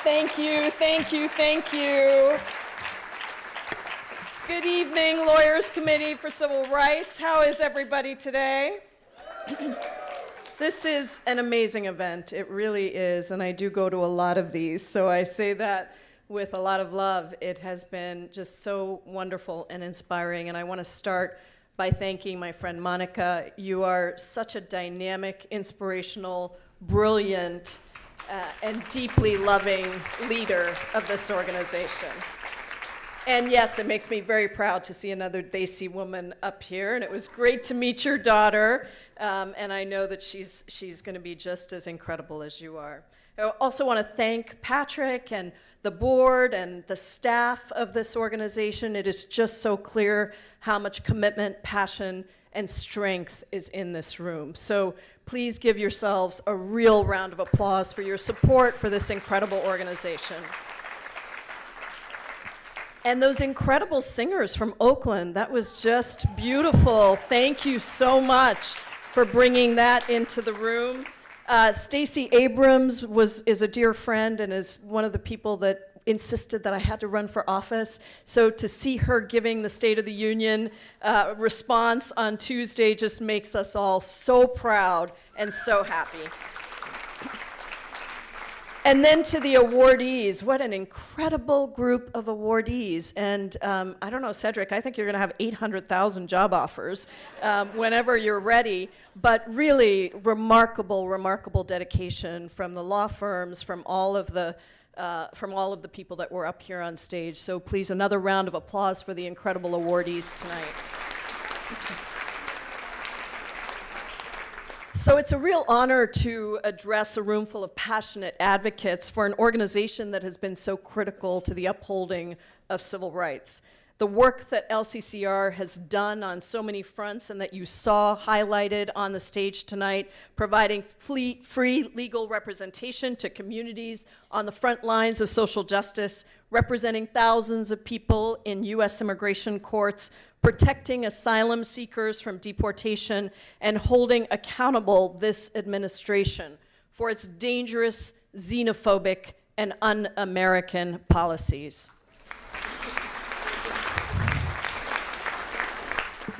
Thank you, thank you, thank you. Good evening, Lawyers Committee for Civil Rights. How is everybody today? This is an amazing event. It really is, and I do go to a lot of these, so I say that with a lot of love. It has been just so wonderful and inspiring, and I want to start by thanking my friend Monica. You are such a dynamic, inspirational, brilliant, and deeply loving leader of this organization. And yes, it makes me very proud to see another Desi woman up here, and it was great to meet your daughter, and I know that she's going to be just as incredible as you are. I also want to thank Patrick and the board and the staff of this organization. It is just so clear how much commitment, passion, and strength is in this room. So please give yourselves a real round of applause for your support for this incredible organization. And those incredible singers from Oakland, that was just beautiful. Thank you so much for bringing that into the room. Stacey Abrams is a dear friend and is one of the people that insisted that I had to run for office. So to see her giving the State of the Union response on Tuesday just makes us all so proud and so happy. And then to the awardees, what an incredible group of awardees. And I don't know, Cedric, I think you're gonna have 800,000 job offers whenever you're ready. But really remarkable, remarkable dedication from the law firms, from all of the people that were up here on stage. So please, another round of applause for the incredible awardees tonight. So it's a real honor to address a room full of passionate advocates for an organization that has been so critical to the upholding of civil rights. The work that LCCR has done on so many fronts and that you saw highlighted on the stage tonight, providing free legal representation to communities on the front lines of social justice, representing thousands of people in U.S. immigration courts, protecting asylum seekers from deportation, and holding accountable this administration for its dangerous, xenophobic, and un-American policies.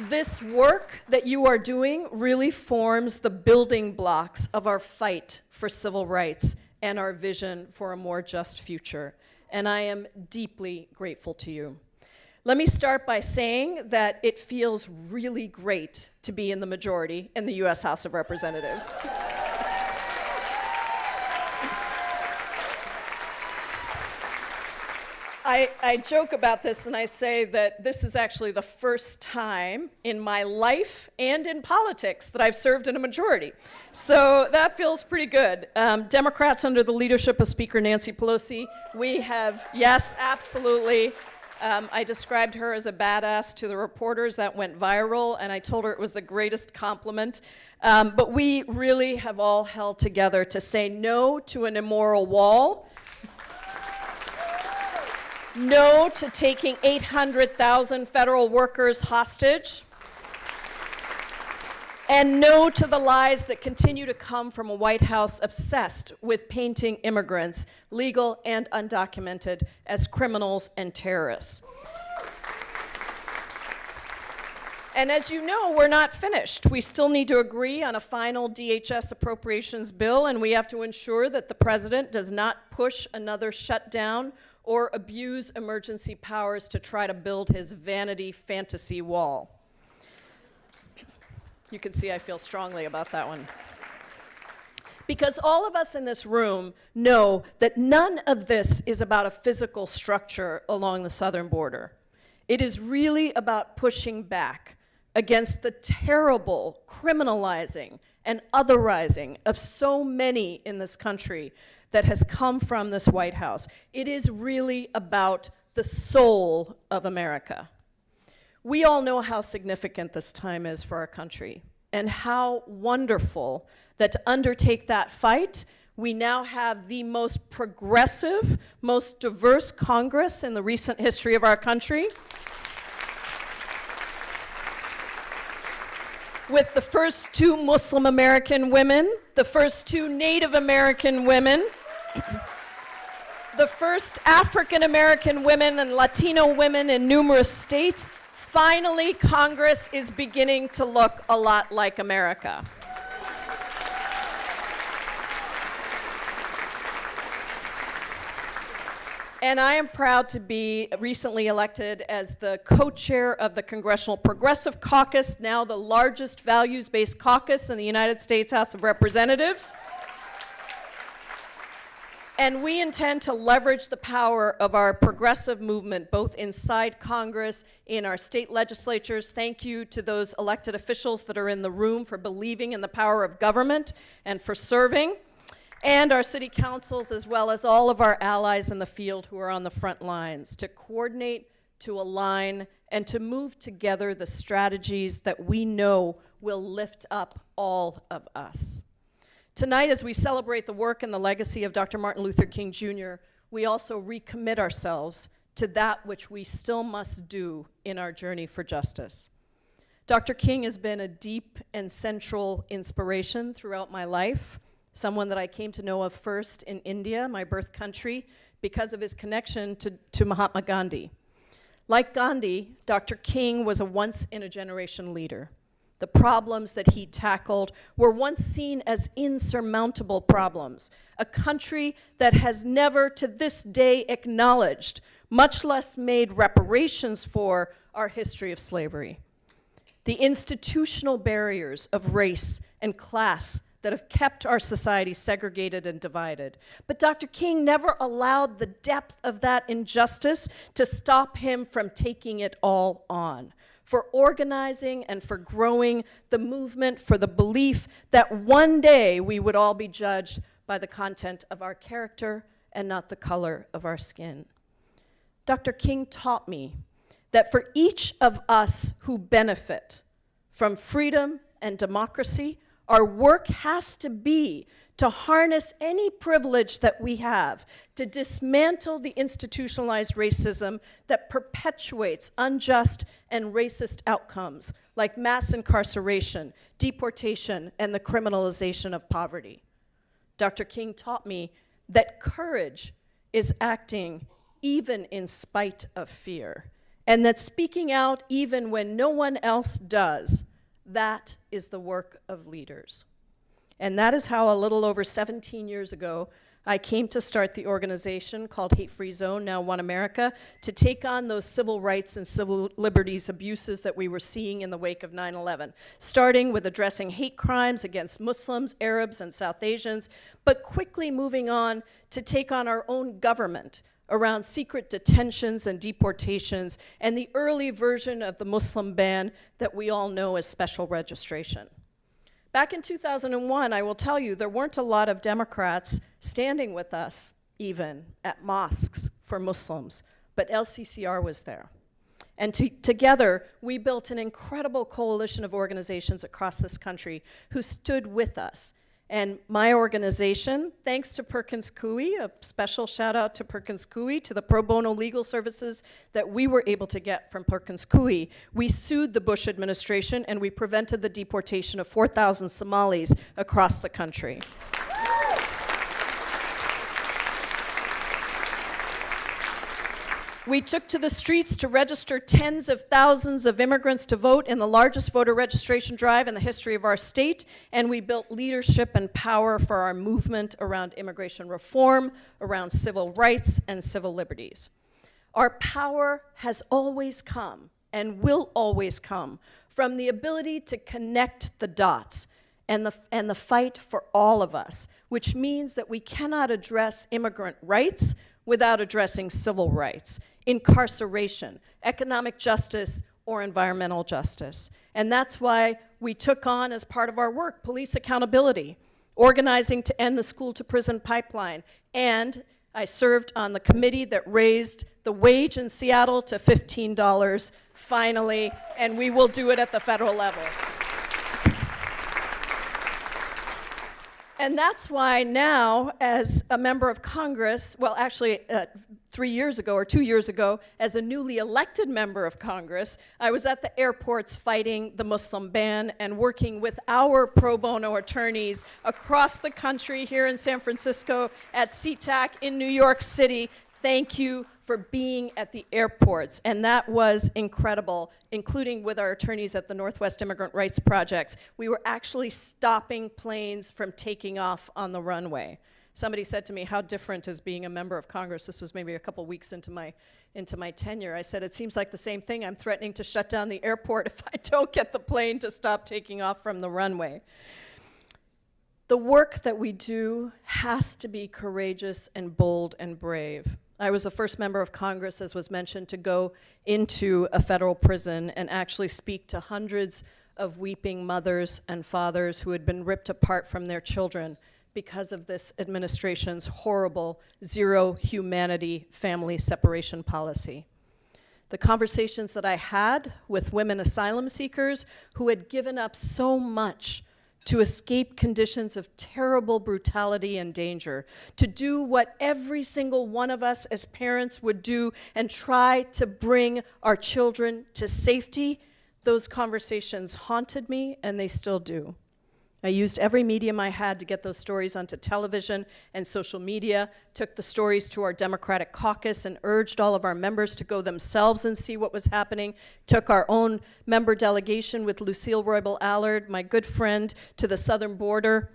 This work that you are doing really forms the building blocks of our fight for civil rights and our vision for a more just future. And I am deeply grateful to you. Let me start by saying that it feels really great to be in the majority in the U.S. House of Representatives. I joke about this and I say that this is actually the first time in my life and in politics that I've served in a majority. So that feels pretty good. Democrats under the leadership of Speaker Nancy Pelosi, we have, yes, absolutely. I described her as a badass to the reporters. That went viral, and I told her it was the greatest compliment. But we really have all held together to say no to an immoral wall, no to taking 800,000 federal workers hostage, and no to the lies that continue to come from a White House obsessed with painting immigrants, legal and undocumented, as criminals and terrorists. And as you know, we're not finished. We still need to agree on a final DHS appropriations bill, and we have to ensure that the president does not push another shutdown or abuse emergency powers to try to build his vanity fantasy wall. You can see I feel strongly about that one. Because all of us in this room know that none of this is about a physical structure along the southern border. It is really about pushing back against the terrible criminalizing and otherizing of so many in this country that has come from this White House. It is really about the soul of America. We all know how significant this time is for our country and how wonderful that to undertake that fight, we now have the most progressive, most diverse Congress in the recent history of our country, with the first 2 Muslim American women, the first 2 Native American women, the first African American women and Latino women in numerous states, finally Congress is beginning to look a lot like America. And I am proud to be recently elected as the co-chair of the Congressional Progressive Caucus, now the largest values-based caucus in the United States House of Representatives. And we intend to leverage the power of our progressive movement, both inside Congress, in our state legislatures. Thank you to those elected officials that are in the room for believing in the power of government and for serving, and our city councils, as well as all of our allies in the field who are on the front lines, to coordinate, to align, and to move together the strategies that we know will lift up all of us. Tonight, as we celebrate the work and the legacy of Dr. Martin Luther King Jr., we also recommit ourselves to that which we still must do in our journey for justice. Dr. King has been a deep and central inspiration throughout my life, someone that I came to know of first in India, my birth country, because of his connection to Mahatma Gandhi. Like Gandhi, Dr. King was a once-in-a-generation leader. The problems that he tackled were once seen as insurmountable problems. A country that has never to this day acknowledged, much less made reparations for, our history of slavery. The institutional barriers of race and class that have kept our society segregated and divided. But Dr. King never allowed the depth of that injustice to stop him from taking it all on, for organizing and for growing the movement, for the belief that one day we would all be judged by the content of our character and not the color of our skin. Dr. King taught me that for each of us who benefit from freedom and democracy, our work has to be to harness any privilege that we have, to dismantle the institutionalized racism that perpetuates unjust and racist outcomes like mass incarceration, deportation, and the criminalization of poverty. Dr. King taught me that courage is acting even in spite of fear, and that speaking out even when no one else does, that is the work of leaders. And that is how a little over 17 years ago, I came to start the organization called Hate Free Zone, now One America, to take on those civil rights and civil liberties abuses that we were seeing in the wake of 9/11, starting with addressing hate crimes against Muslims, Arabs, and South Asians, but quickly moving on to take on our own government around secret detentions and deportations, and the early version of the Muslim ban that we all know as special registration. Back in 2001, I will tell you, there weren't a lot of Democrats standing with us, even at mosques for Muslims, but LCCR was there. And together, we built an incredible coalition of organizations across this country who stood with us. And my organization, thanks to Perkins Coie, a special shout out to Perkins Coie, to the pro bono legal services that we were able to get from Perkins Coie, we sued the Bush administration and we prevented the deportation of 4,000 Somalis across the country. We took to the streets to register tens of thousands of immigrants to vote in the largest voter registration drive in the history of our state, and we built leadership and power for our movement around immigration reform, around civil rights and civil liberties. Our power has always come, and will always come, from the ability to connect the dots and the fight for all of us, which means that we cannot address immigrant rights without addressing civil rights, incarceration, economic justice, or environmental justice. And that's why we took on, as part of our work, police accountability, organizing to end the school-to-prison pipeline, and I served on the committee that raised the wage in Seattle to $15, finally, and we will do it at the federal level. And that's why now, as a member of Congress, well, actually 3 years ago or 2 years ago, as a newly elected member of Congress, I was at the airports fighting the Muslim ban and working with our pro bono attorneys across the country, here in San Francisco, at SeaTac in New York City. Thank you for being at the airports. And that was incredible, including with our attorneys at the Northwest Immigrant Rights Projects. We were actually stopping planes from taking off on the runway. Somebody said to me, how different is being a member of Congress? This was maybe a couple weeks into my tenure. I said, it seems like the same thing. I'm threatening to shut down the airport if I don't get the plane to stop taking off from the runway. The work that we do has to be courageous and bold and brave. I was the first member of Congress, as was mentioned, to go into a federal prison and actually speak to hundreds of weeping mothers and fathers who had been ripped apart from their children because of this administration's horrible zero humanity family separation policy. The conversations that I had with women asylum seekers who had given up so much to escape conditions of terrible brutality and danger, to do what every single one of us as parents would do and try to bring our children to safety, those conversations haunted me, and they still do. I used every medium I had to get those stories onto television and social media, took the stories to our Democratic caucus and urged all of our members to go themselves and see what was happening, took our own member delegation with Lucille Roybal-Allard, my good friend, to the southern border,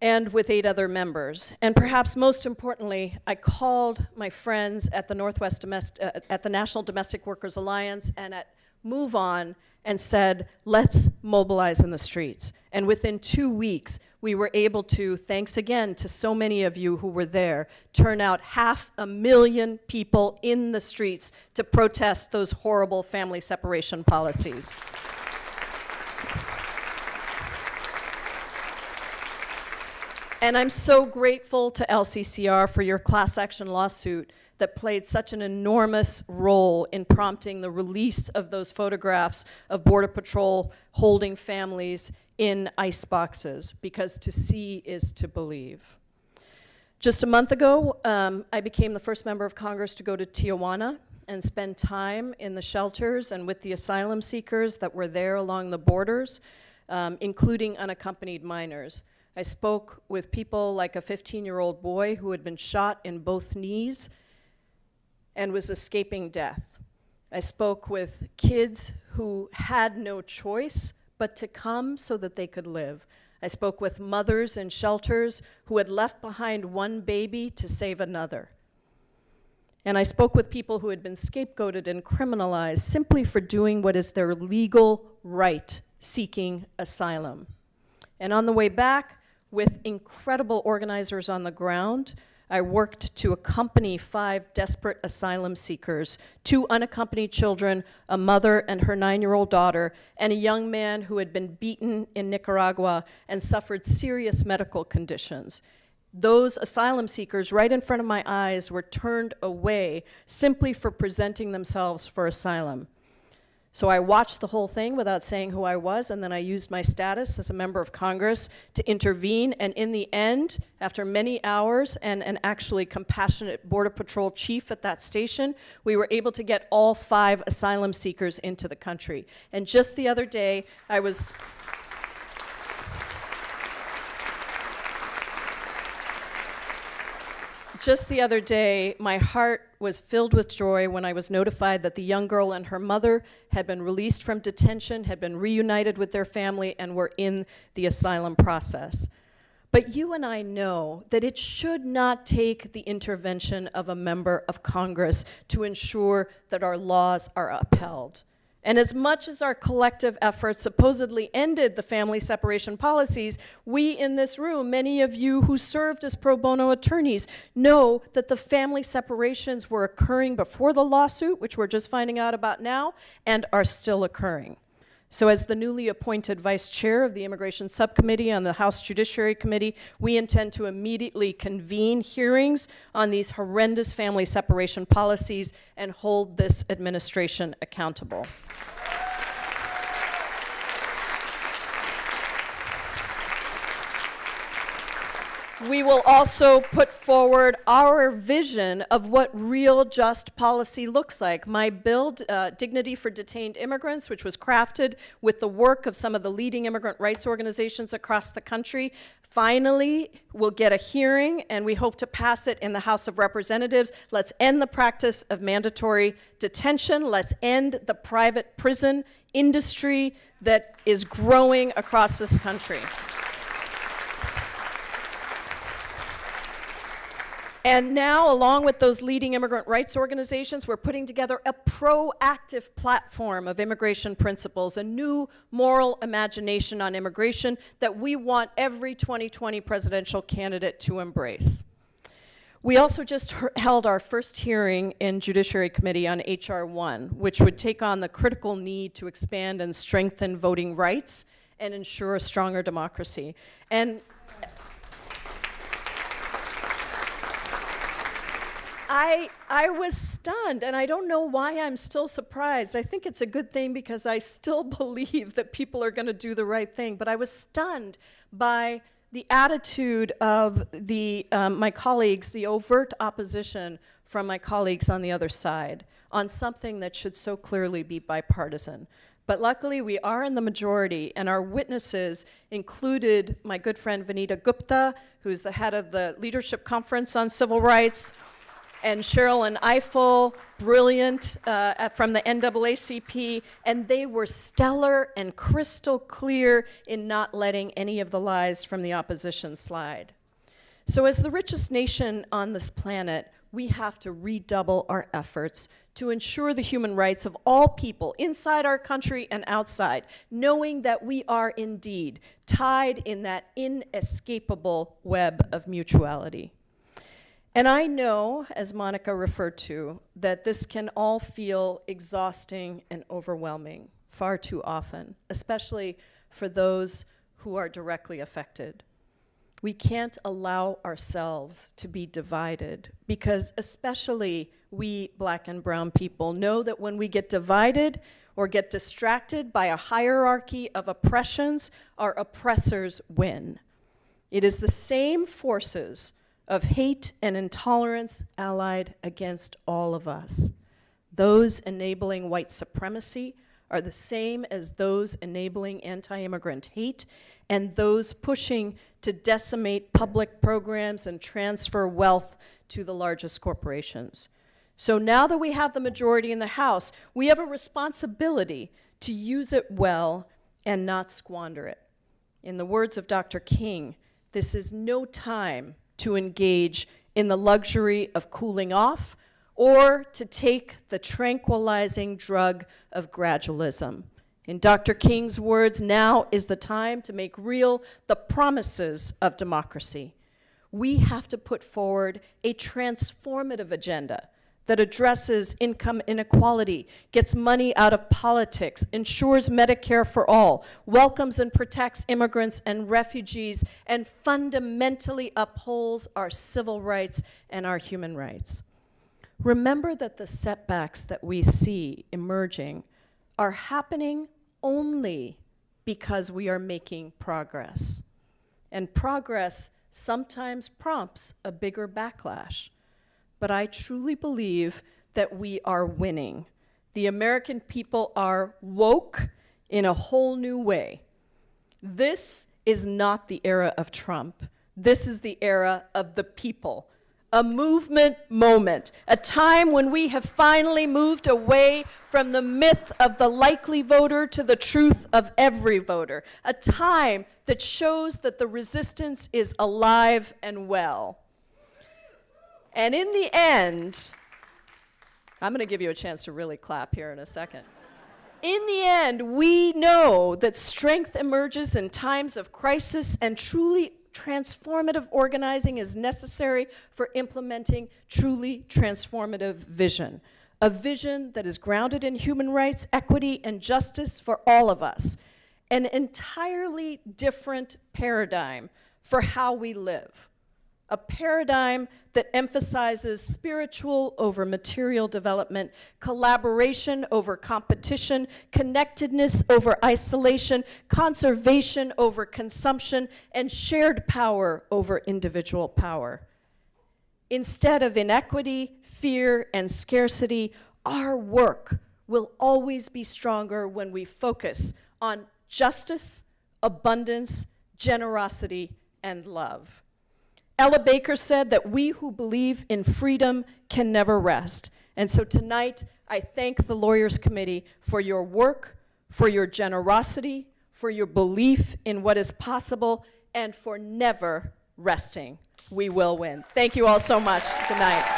and with 8 other members. And perhaps most importantly, I called my friends at the at the National Domestic Workers Alliance and at Move On and said, let's mobilize in the streets. And within 2 weeks, we were able to, thanks again to so many of you who were there, turn out 500,000 people in the streets to protest those horrible family separation policies. And I'm so grateful to LCCR for your class action lawsuit that played such an enormous role in prompting the release of those photographs of Border Patrol holding families in ice boxes, because to see is to believe. Just a month ago, I became the first member of Congress to go to Tijuana and spend time in the shelters and with the asylum seekers that were there along the borders, including unaccompanied minors. I spoke with people like a 15-year-old boy who had been shot in both knees and was escaping death. I spoke with kids who had no choice but to come so that they could live. I spoke with mothers in shelters who had left behind one baby to save another. And I spoke with people who had been scapegoated and criminalized simply for doing what is their legal right, seeking asylum. And on the way back, with incredible organizers on the ground, I worked to accompany 5 desperate asylum seekers, 2 unaccompanied children, a mother and her 9-year-old daughter, and a young man who had been beaten in Nicaragua and suffered serious medical conditions. Those asylum seekers, right in front of my eyes, were turned away simply for presenting themselves for asylum. So I watched the whole thing without saying who I was, and then I used my status as a member of Congress to intervene, and in the end, after many hours and an actually compassionate Border Patrol chief at that station, we were able to get all 5 asylum seekers into the country. And just the other day, my heart was filled with joy when I was notified that the young girl and her mother had been released from detention, had been reunited with their family, and were in the asylum process. But you and I know that it should not take the intervention of a member of Congress to ensure that our laws are upheld. And as much as our collective efforts supposedly ended the family separation policies, we in this room, many of you who served as pro bono attorneys, know that the family separations were occurring before the lawsuit, which we're just finding out about now, and are still occurring. So as the newly appointed vice chair of the Immigration Subcommittee on the House Judiciary Committee, we intend to immediately convene hearings on these horrendous family separation policies and hold this administration accountable. We will also put forward our vision of what real just policy looks like. My bill, Dignity for Detained Immigrants, which was crafted with the work of some of the leading immigrant rights organizations across the country, finally will get a hearing, and we hope to pass it in the House of Representatives. Let's end the practice of mandatory detention. Let's end the private prison industry that is growing across this country. And now, along with those leading immigrant rights organizations, we're putting together a proactive platform of immigration principles, a new moral imagination on immigration that we want every 2020 presidential candidate to embrace. We also just held our first hearing in Judiciary Committee on H.R. 1, which would take on the critical need to expand and strengthen voting rights and ensure a stronger democracy. And I was stunned, and I don't know why I'm still surprised. I think it's a good thing because I still believe that people are going to do the right thing, but I was stunned by the attitude of my colleagues, the overt opposition from my colleagues on the other side on something that should so clearly be bipartisan. But luckily, we are in the majority, and our witnesses included my good friend Vanita Gupta, who's the head of the Leadership Conference on Civil Rights, and Cheryl and Eiffel, brilliant from the NAACP, and they were stellar and crystal clear in not letting any of the lies from the opposition slide. So as the richest nation on this planet, we have to redouble our efforts to ensure the human rights of all people inside our country and outside, knowing that we are indeed tied in that inescapable web of mutuality. And I know, as Monica referred to, that this can all feel exhausting and overwhelming far too often, especially for those who are directly affected. We can't allow ourselves to be divided because especially we Black and brown people know that when we get divided or get distracted by a hierarchy of oppressions, our oppressors win. It is the same forces of hate and intolerance allied against all of us. Those enabling white supremacy are the same as those enabling anti-immigrant hate and those pushing to decimate public programs and transfer wealth to the largest corporations. So now that we have the majority in the House, we have a responsibility to use it well and not squander it. In the words of Dr. King, this is no time to engage in the luxury of cooling off or to take the tranquilizing drug of gradualism. In Dr. King's words, now is the time to make real the promises of democracy. We have to put forward a transformative agenda that addresses income inequality, gets money out of politics, ensures Medicare for all, welcomes and protects immigrants and refugees, and fundamentally upholds our civil rights and our human rights. Remember that the setbacks that we see emerging are happening only because we are making progress. And progress sometimes prompts a bigger backlash. But I truly believe that we are winning. The American people are woke in a whole new way. This is not the era of Trump. This is the era of the people. A movement moment, a time when we have finally moved away from the myth of the likely voter to the truth of every voter, a time that shows that the resistance is alive and well. And in the end, I'm going to give you a chance to really clap here in a second. In the end, we know that strength emerges in times of crisis and truly transformative organizing is necessary for implementing truly transformative vision. A vision that is grounded in human rights, equity, and justice for all of us. An entirely different paradigm for how we live. a paradigm that emphasizes spiritual over material development, collaboration over competition, connectedness over isolation, conservation over consumption, and shared power over individual power. Instead of inequity, fear, and scarcity, our work will always be stronger when we focus on justice, abundance, generosity, and love. Ella Baker said that we who believe in freedom can never rest. And so tonight, I thank the Lawyers Committee for your work, for your generosity, for your belief in what is possible, and for never resting. We will win. Thank you all so much. Good night.